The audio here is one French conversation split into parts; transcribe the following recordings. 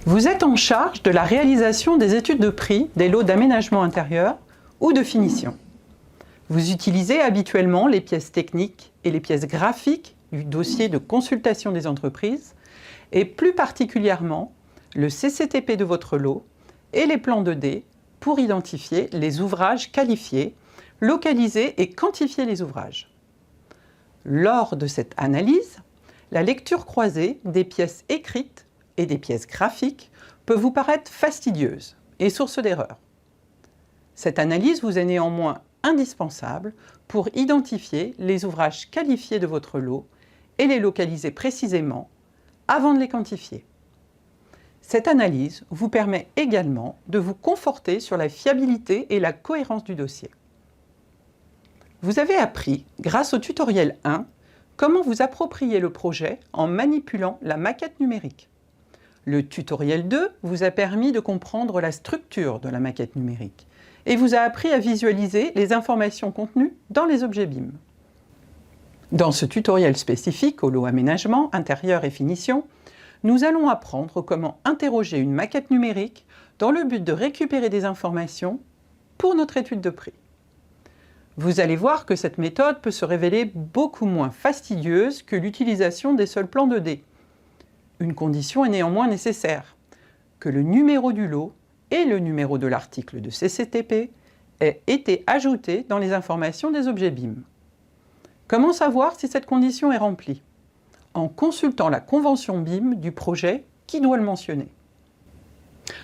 Vous êtes en charge de la réalisation des études de prix des lots d'aménagement intérieur ou de finition. Vous utilisez habituellement les pièces techniques et les pièces graphiques du dossier de consultation des entreprises et plus particulièrement le CCTP de votre lot et les plans 2D pour identifier les ouvrages qualifiés, localiser et quantifier les ouvrages. Lors de cette analyse, la lecture croisée des pièces écrites et des pièces graphiques peut vous paraître fastidieuse et source d'erreur. Cette analyse vous est néanmoins indispensable pour identifier les ouvrages qualifiés de votre lot et les localiser précisément avant de les quantifier. Cette analyse vous permet également de vous conforter sur la fiabilité et la cohérence du dossier. Vous avez appris, grâce au tutoriel 1, comment vous approprier le projet en manipulant la maquette numérique. Le tutoriel 2 vous a permis de comprendre la structure de la maquette numérique et vous a appris à visualiser les informations contenues dans les objets BIM. Dans ce tutoriel spécifique au lot aménagement, intérieur et finition, nous allons apprendre comment interroger une maquette numérique dans le but de récupérer des informations pour notre étude de prix. Vous allez voir que cette méthode peut se révéler beaucoup moins fastidieuse que l'utilisation des seuls plans 2D. Une condition est néanmoins nécessaire, que le numéro du lot et le numéro de l'article de CCTP aient été ajoutés dans les informations des objets BIM. Comment savoir si cette condition est remplie? En consultant la convention BIM du projet qui doit le mentionner.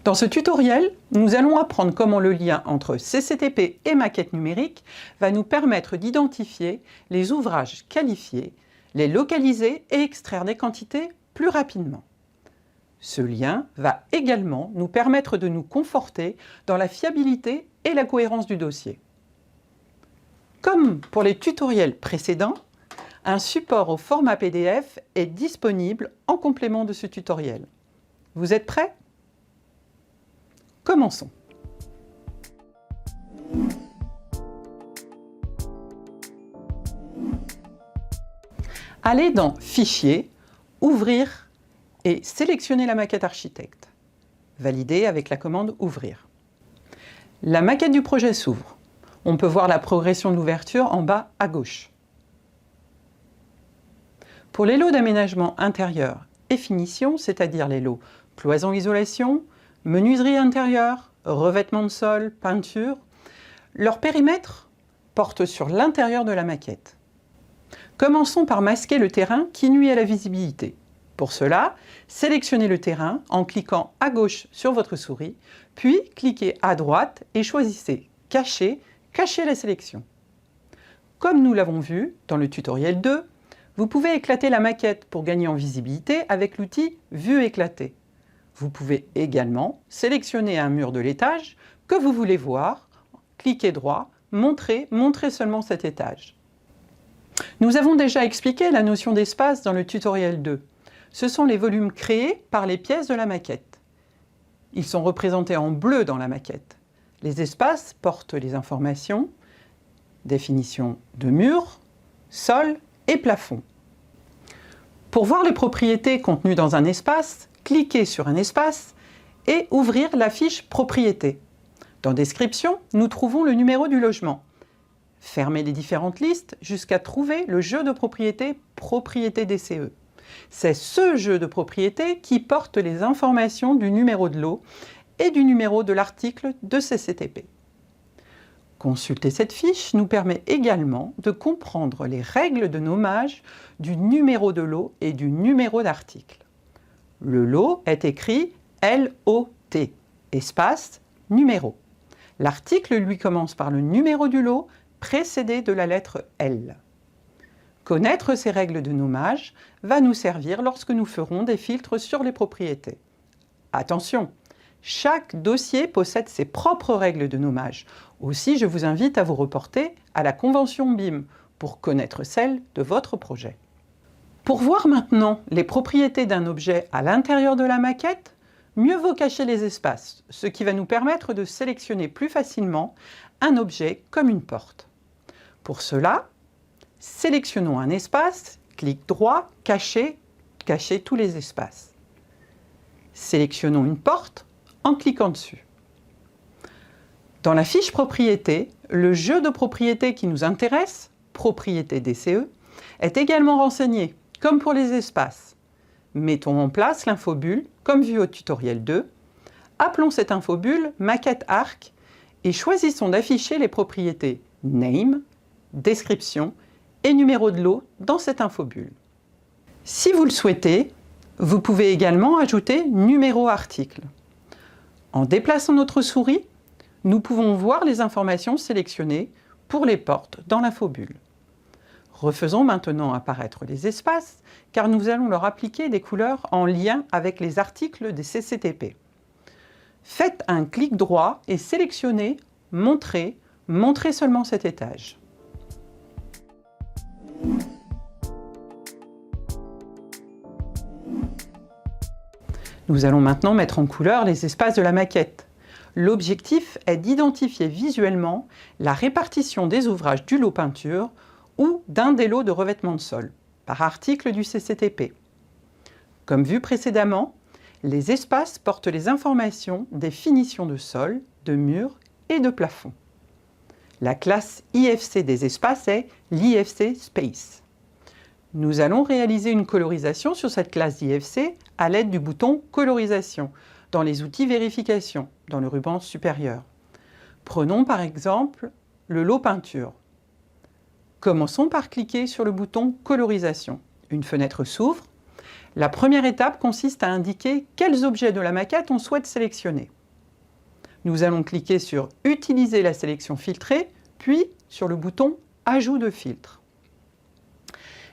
Dans ce tutoriel, nous allons apprendre comment le lien entre CCTP et maquette numérique va nous permettre d'identifier les ouvrages qualifiés, les localiser et extraire des quantités plus rapidement. Ce lien va également nous permettre de nous conforter dans la fiabilité et la cohérence du dossier. Comme pour les tutoriels précédents, un support au format PDF est disponible en complément de ce tutoriel. Vous êtes prêts? Commençons. Allez dans Fichier, Ouvrir et sélectionnez la maquette architecte. Validez avec la commande Ouvrir. La maquette du projet s'ouvre. On peut voir la progression de l'ouverture en bas à gauche. Pour les lots d'aménagement intérieur et finition, c'est-à-dire les lots cloison-isolation, menuiserie intérieure, revêtement de sol, peinture, leur périmètre porte sur l'intérieur de la maquette. Commençons par masquer le terrain qui nuit à la visibilité. Pour cela, sélectionnez le terrain en cliquant à gauche sur votre souris, puis cliquez à droite et choisissez « Cacher », cachez la sélection. Comme nous l'avons vu dans le tutoriel 2, vous pouvez éclater la maquette pour gagner en visibilité avec l'outil « Vue éclatée ». Vous pouvez également sélectionner un mur de l'étage que vous voulez voir, cliquez droit, montrer seulement cet étage. Nous avons déjà expliqué la notion d'espace dans le tutoriel 2. Ce sont les volumes créés par les pièces de la maquette. Ils sont représentés en bleu dans la maquette. Les espaces portent les informations, définition de mur, sol et plafond. Pour voir les propriétés contenues dans un espace, cliquez sur un espace et ouvrir la fiche Propriétés. Dans Description, nous trouvons le numéro du logement. Fermez les différentes listes jusqu'à trouver le jeu de propriétés Propriété DCE. C'est ce jeu de propriétés qui porte les informations du numéro de lot et du numéro de l'article de CCTP. Consulter cette fiche nous permet également de comprendre les règles de nommage du numéro de lot et du numéro d'article. Le lot est écrit LOT, espace, numéro. L'article lui commence par le numéro du lot précédé de la lettre L. Connaître ces règles de nommage va nous servir lorsque nous ferons des filtres sur les propriétés. Attention, chaque dossier possède ses propres règles de nommage. Aussi, je vous invite à vous reporter à la convention BIM pour connaître celle de votre projet. Pour voir maintenant les propriétés d'un objet à l'intérieur de la maquette, mieux vaut cacher les espaces, ce qui va nous permettre de sélectionner plus facilement un objet comme une porte. Pour cela, sélectionnons un espace, clic droit, cacher tous les espaces. Sélectionnons une porte en cliquant dessus. Dans la fiche propriété, le jeu de propriétés qui nous intéresse, propriété DCE, est également renseigné, comme pour les espaces. Mettons en place l'infobulle, comme vu au tutoriel 2. Appelons cette infobulle maquette arc et choisissons d'afficher les propriétés name, description et numéro de lot dans cette infobulle. Si vous le souhaitez, vous pouvez également ajouter numéro article. En déplaçant notre souris, nous pouvons voir les informations sélectionnées pour les portes dans l'infobulle. Refaisons maintenant apparaître les espaces, car nous allons leur appliquer des couleurs en lien avec les articles des CCTP. Faites un clic droit et sélectionnez « Montrer », montrez seulement cet étage. Nous allons maintenant mettre en couleur les espaces de la maquette. L'objectif est d'identifier visuellement la répartition des ouvrages du lot peinture ou d'un des lots de revêtement de sol, par article du CCTP. Comme vu précédemment, les espaces portent les informations des finitions de sol, de murs et de plafond. La classe IFC des espaces est l'IFC Space. Nous allons réaliser une colorisation sur cette classe d'IFC à l'aide du bouton Colorisation dans les outils Vérification, dans le ruban supérieur. Prenons par exemple le lot peinture. Commençons par cliquer sur le bouton Colorisation. Une fenêtre s'ouvre. La première étape consiste à indiquer quels objets de la maquette on souhaite sélectionner. Nous allons cliquer sur Utiliser la sélection filtrée, puis sur le bouton Ajout de filtre.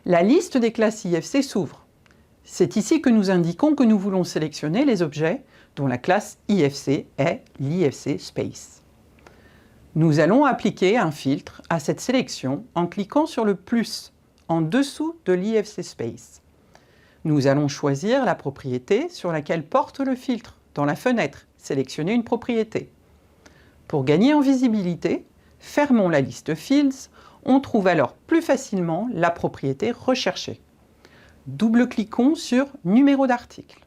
La liste des classes IFC s'ouvre. C'est ici que nous indiquons que nous voulons sélectionner les objets dont la classe IFC est l'IFC Space. Nous allons appliquer un filtre à cette sélection en cliquant sur le plus en dessous de l'IFC Space. Nous allons choisir la propriété sur laquelle porte le filtre dans la fenêtre, sélectionner une propriété. Pour gagner en visibilité, fermons la liste Fields, on trouve alors plus facilement la propriété recherchée. Double-cliquons sur Numéro d'article.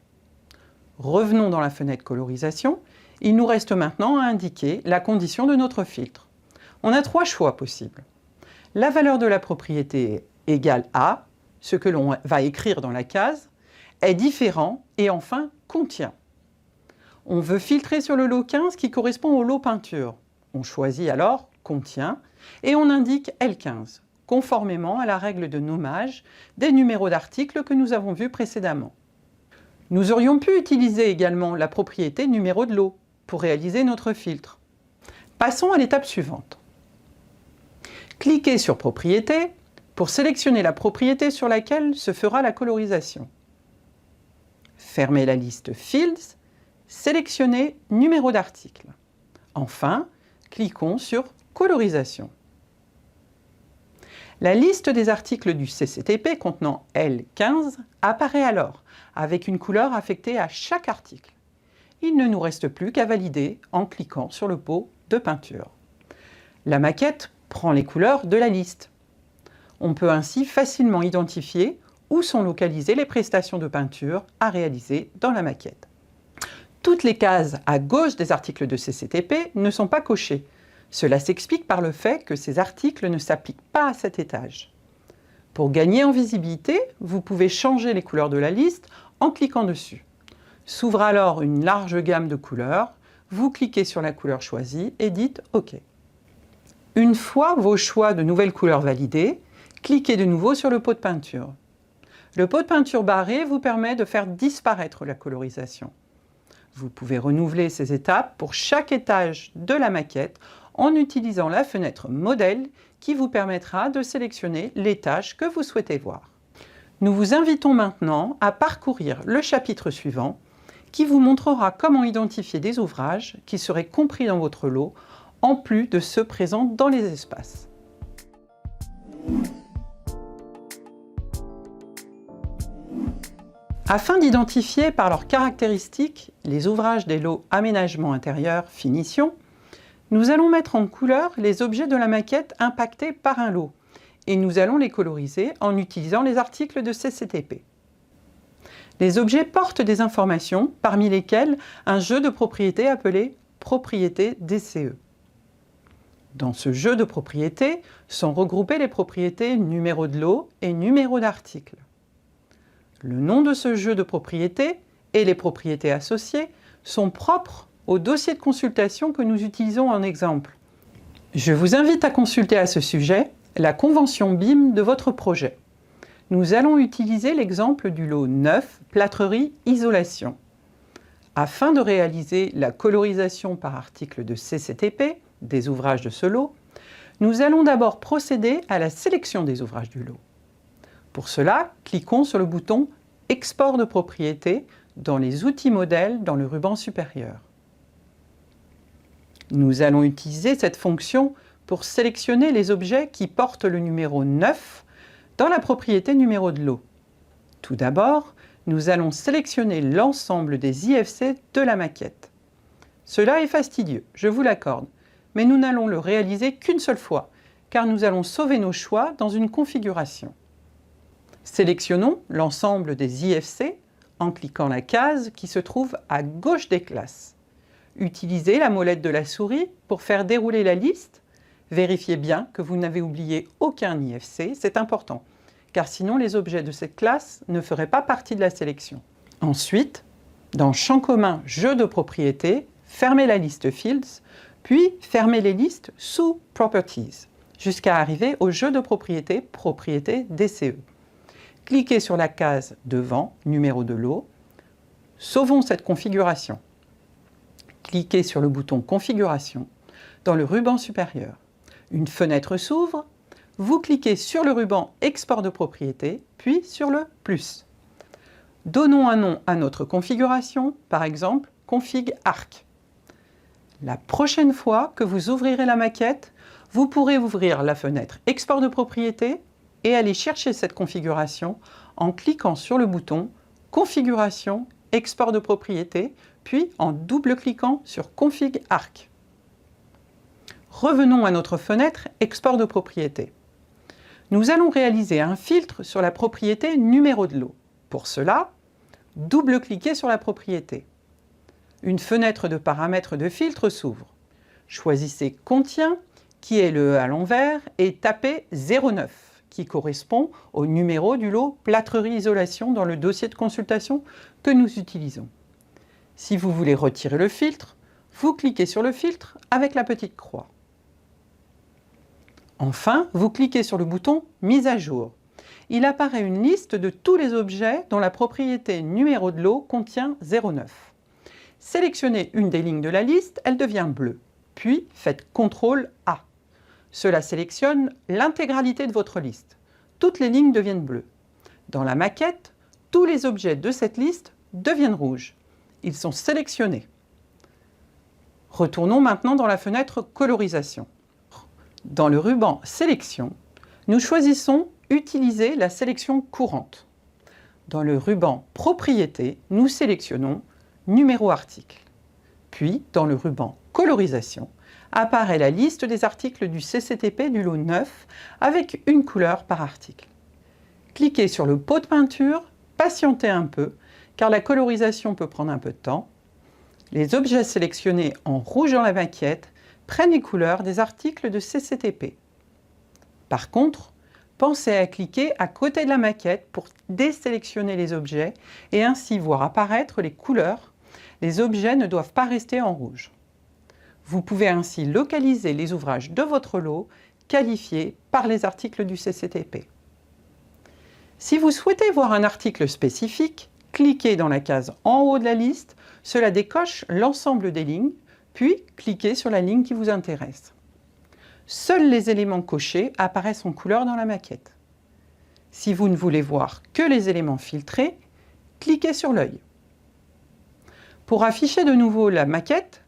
Revenons dans la fenêtre Colorisation. Il nous reste maintenant à indiquer la condition de notre filtre. On a 3 choix possibles. La valeur de la propriété égale à, ce que l'on va écrire dans la case, est différent et enfin contient. On veut filtrer sur le lot 15 qui correspond au lot peinture. On choisit alors contient et on indique L15, conformément à la règle de nommage des numéros d'articles que nous avons vus précédemment. Nous aurions pu utiliser également la propriété numéro de lot pour réaliser notre filtre. Passons à l'étape suivante. Cliquez sur Propriété pour sélectionner la propriété sur laquelle se fera la colorisation. Fermez la liste Fields, sélectionnez Numéro d'article. Enfin, cliquons sur Colorisation. La liste des articles du CCTP contenant L15 apparaît alors, avec une couleur affectée à chaque article. Il ne nous reste plus qu'à valider en cliquant sur le pot de peinture. La maquette prend les couleurs de la liste. On peut ainsi facilement identifier où sont localisées les prestations de peinture à réaliser dans la maquette. Toutes les cases à gauche des articles de CCTP ne sont pas cochées. Cela s'explique par le fait que ces articles ne s'appliquent pas à cet étage. Pour gagner en visibilité, vous pouvez changer les couleurs de la liste en cliquant dessus. S'ouvre alors une large gamme de couleurs, vous cliquez sur la couleur choisie et dites OK. Une fois vos choix de nouvelles couleurs validés, cliquez de nouveau sur le pot de peinture. Le pot de peinture barré vous permet de faire disparaître la colorisation. Vous pouvez renouveler ces étapes pour chaque étage de la maquette en utilisant la fenêtre Modèle qui vous permettra de sélectionner l'étage que vous souhaitez voir. Nous vous invitons maintenant à parcourir le chapitre suivant qui vous montrera comment identifier des ouvrages qui seraient compris dans votre lot en plus de ceux présents dans les espaces. Afin d'identifier par leurs caractéristiques les ouvrages des lots aménagement intérieur, finition, nous allons mettre en couleur les objets de la maquette impactés par un lot et nous allons les coloriser en utilisant les articles de CCTP. Les objets portent des informations, parmi lesquelles un jeu de propriétés appelé propriété DCE. Dans ce jeu de propriétés sont regroupées les propriétés numéro de lot et numéro d'article. Le nom de ce jeu de propriétés et les propriétés associées sont propres au dossier de consultation que nous utilisons en exemple. Je vous invite à consulter à ce sujet la convention BIM de votre projet. Nous allons utiliser l'exemple du lot 9, plâtrerie isolation. Afin de réaliser la colorisation par article de CCTP des ouvrages de ce lot, nous allons d'abord procéder à la sélection des ouvrages du lot. Pour cela, cliquons sur le bouton « Export de propriété » dans les outils modèles dans le ruban supérieur. Nous allons utiliser cette fonction pour sélectionner les objets qui portent le numéro 9 dans la propriété numéro de lot. Tout d'abord, nous allons sélectionner l'ensemble des IFC de la maquette. Cela est fastidieux, je vous l'accorde, mais nous n'allons le réaliser qu'une seule fois, car nous allons sauver nos choix dans une configuration. Sélectionnons l'ensemble des IFC en cliquant la case qui se trouve à gauche des classes. Utilisez la molette de la souris pour faire dérouler la liste. Vérifiez bien que vous n'avez oublié aucun IFC, c'est important, car sinon les objets de cette classe ne feraient pas partie de la sélection. Ensuite, dans Champ commun Jeux de propriétés, fermez la liste Fields, puis fermez les listes sous Properties, jusqu'à arriver au jeu de propriété, propriété DCE. Cliquez sur la case devant, numéro de lot. Sauvons cette configuration. Cliquez sur le bouton Configuration dans le ruban supérieur. Une fenêtre s'ouvre. Vous cliquez sur le ruban Export de propriété, puis sur le plus. Donnons un nom à notre configuration, par exemple Config Arc. La prochaine fois que vous ouvrirez la maquette, vous pourrez ouvrir la fenêtre Export de propriété et aller chercher cette configuration en cliquant sur le bouton Configuration, Export de propriété, puis en double-cliquant sur Config Arc. Revenons à notre fenêtre Export de propriété. Nous allons réaliser un filtre sur la propriété numéro de lot. Pour cela, double-cliquez sur la propriété. Une fenêtre de paramètres de filtre s'ouvre. Choisissez Contient, qui est le E à l'envers, et tapez 09, qui correspond au numéro du lot plâtrerie isolation dans le dossier de consultation que nous utilisons. Si vous voulez retirer le filtre, vous cliquez sur le filtre avec la petite croix. Enfin, vous cliquez sur le bouton « Mise à jour ». Il apparaît une liste de tous les objets dont la propriété numéro de lot contient 09. Sélectionnez une des lignes de la liste, elle devient bleue. Puis faites CTRL A. Cela sélectionne l'intégralité de votre liste. Toutes les lignes deviennent bleues. Dans la maquette, tous les objets de cette liste deviennent rouges. Ils sont sélectionnés. Retournons maintenant dans la fenêtre Colorisation. Dans le ruban Sélection, nous choisissons Utiliser la sélection courante. Dans le ruban Propriétés, nous sélectionnons Numéro article. Puis, dans le ruban Colorisation, apparaît la liste des articles du CCTP du lot 9 avec une couleur par article. Cliquez sur le pot de peinture, patientez un peu, car la colorisation peut prendre un peu de temps. Les objets sélectionnés en rouge dans la maquette prennent les couleurs des articles de CCTP. Par contre, pensez à cliquer à côté de la maquette pour désélectionner les objets et ainsi voir apparaître les couleurs. Les objets ne doivent pas rester en rouge. Vous pouvez ainsi localiser les ouvrages de votre lot qualifiés par les articles du CCTP. Si vous souhaitez voir un article spécifique, cliquez dans la case en haut de la liste, cela décoche l'ensemble des lignes, puis cliquez sur la ligne qui vous intéresse. Seuls les éléments cochés apparaissent en couleur dans la maquette. Si vous ne voulez voir que les éléments filtrés, cliquez sur l'œil. Pour afficher de nouveau la maquette,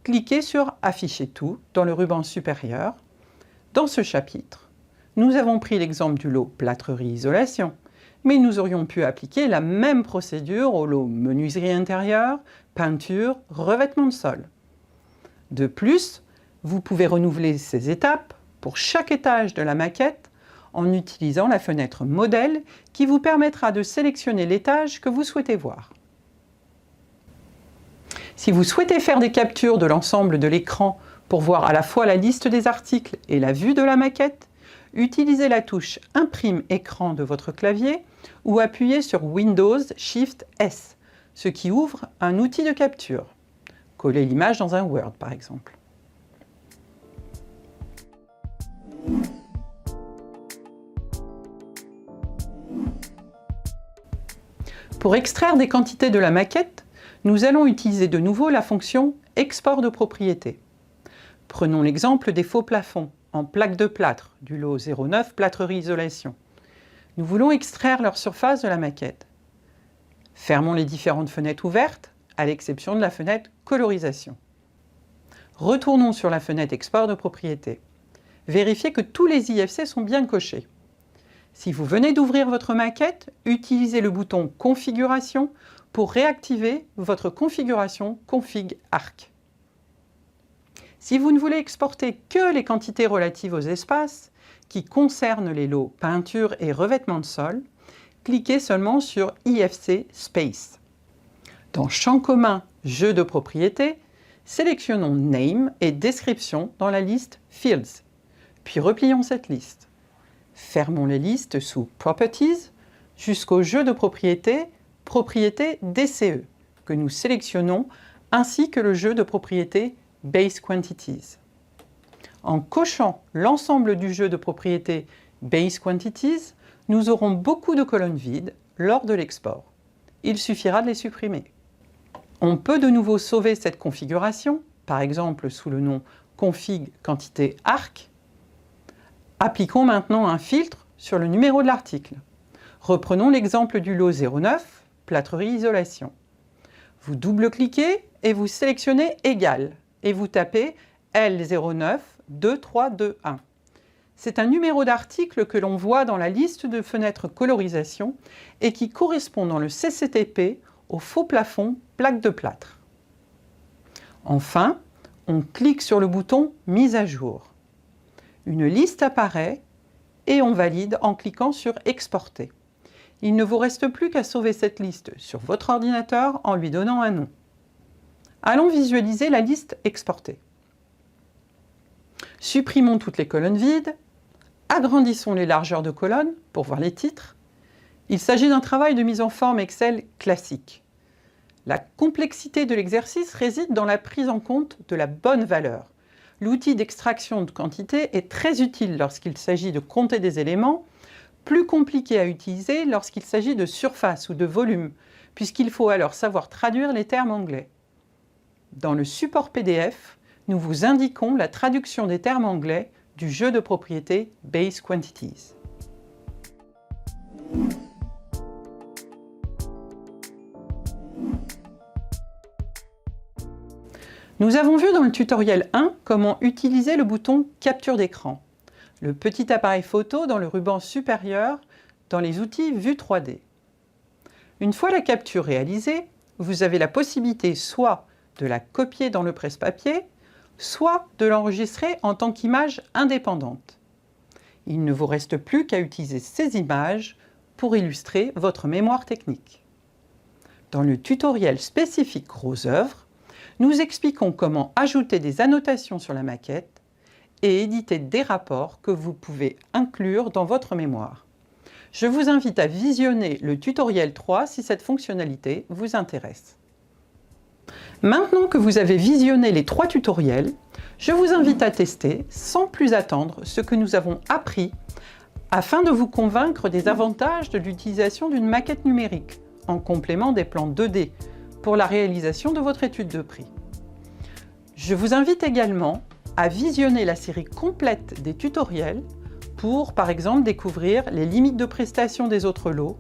cliquez sur « Afficher tout » dans le ruban supérieur. Dans ce chapitre, nous avons pris l'exemple du lot plâtrerie isolation, mais nous aurions pu appliquer la même procédure au lot menuiserie intérieure, peinture, revêtement de sol. De plus, vous pouvez renouveler ces étapes pour chaque étage de la maquette en utilisant la fenêtre Modèle qui vous permettra de sélectionner l'étage que vous souhaitez voir. Si vous souhaitez faire des captures de l'ensemble de l'écran pour voir à la fois la liste des articles et la vue de la maquette, utilisez la touche Imprime écran de votre clavier ou appuyez sur Windows Shift S, ce qui ouvre un outil de capture. Collez l'image dans un Word par exemple. Pour extraire des quantités de la maquette, nous allons utiliser de nouveau la fonction Export de propriété. Prenons l'exemple des faux plafonds en plaque de plâtre du lot 09 Plâtrerie Isolation. Nous voulons extraire leur surface de la maquette. Fermons les différentes fenêtres ouvertes, à l'exception de la fenêtre Colorisation. Retournons sur la fenêtre Export de propriété. Vérifiez que tous les IFC sont bien cochés. Si vous venez d'ouvrir votre maquette, utilisez le bouton Configuration pour réactiver votre configuration Config Arc. Si vous ne voulez exporter que les quantités relatives aux espaces, qui concernent les lots peinture et revêtement de sol, cliquez seulement sur IFC Space. Dans Champ commun Jeux de propriété, sélectionnons Name et Description dans la liste Fields, puis replions cette liste. Fermons les listes sous Properties jusqu'au jeu de propriété Propriété DCE, que nous sélectionnons, ainsi que le jeu de propriété Base Quantities. En cochant l'ensemble du jeu de propriété Base Quantities, nous aurons beaucoup de colonnes vides lors de l'export. Il suffira de les supprimer. On peut de nouveau sauver cette configuration, par exemple sous le nom Config Quantité Arc. Appliquons maintenant un filtre sur le numéro de l'article. Reprenons l'exemple du lot 09, Plâtrerie Isolation. Vous double-cliquez et vous sélectionnez Égal et vous tapez L092321. C'est un numéro d'article que l'on voit dans la liste de fenêtres colorisation et qui correspond dans le CCTP au faux plafond plaque de plâtre. Enfin, on clique sur le bouton Mise à jour. Une liste apparaît et on valide en cliquant sur Exporter. Il ne vous reste plus qu'à sauver cette liste sur votre ordinateur en lui donnant un nom. Allons visualiser la liste exportée. Supprimons toutes les colonnes vides, agrandissons les largeurs de colonnes pour voir les titres. Il s'agit d'un travail de mise en forme Excel classique. La complexité de l'exercice réside dans la prise en compte de la bonne valeur. L'outil d'extraction de quantité est très utile lorsqu'il s'agit de compter des éléments, plus compliqué à utiliser lorsqu'il s'agit de surface ou de volume, puisqu'il faut alors savoir traduire les termes anglais. Dans le support PDF, nous vous indiquons la traduction des termes anglais du jeu de propriété Base Quantities. Nous avons vu dans le tutoriel 1 comment utiliser le bouton Capture d'écran, le petit appareil photo dans le ruban supérieur dans les outils Vue 3D. Une fois la capture réalisée, vous avez la possibilité soit de la copier dans le presse-papier, soit de l'enregistrer en tant qu'image indépendante. Il ne vous reste plus qu'à utiliser ces images pour illustrer votre mémoire technique. Dans le tutoriel spécifique Gros œuvres, nous expliquons comment ajouter des annotations sur la maquette et éditer des rapports que vous pouvez inclure dans votre mémoire. Je vous invite à visionner le tutoriel 3 si cette fonctionnalité vous intéresse. Maintenant que vous avez visionné les 3 tutoriels, je vous invite à tester, sans plus attendre, ce que nous avons appris afin de vous convaincre des avantages de l'utilisation d'une maquette numérique, en complément des plans 2D, pour la réalisation de votre étude de prix. Je vous invite également à visionner la série complète des tutoriels pour, par exemple, découvrir les limites de prestation des autres lots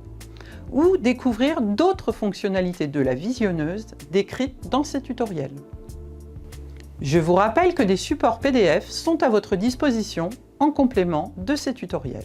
ou découvrir d'autres fonctionnalités de la visionneuse décrites dans ces tutoriels. Je vous rappelle que des supports PDF sont à votre disposition en complément de ces tutoriels.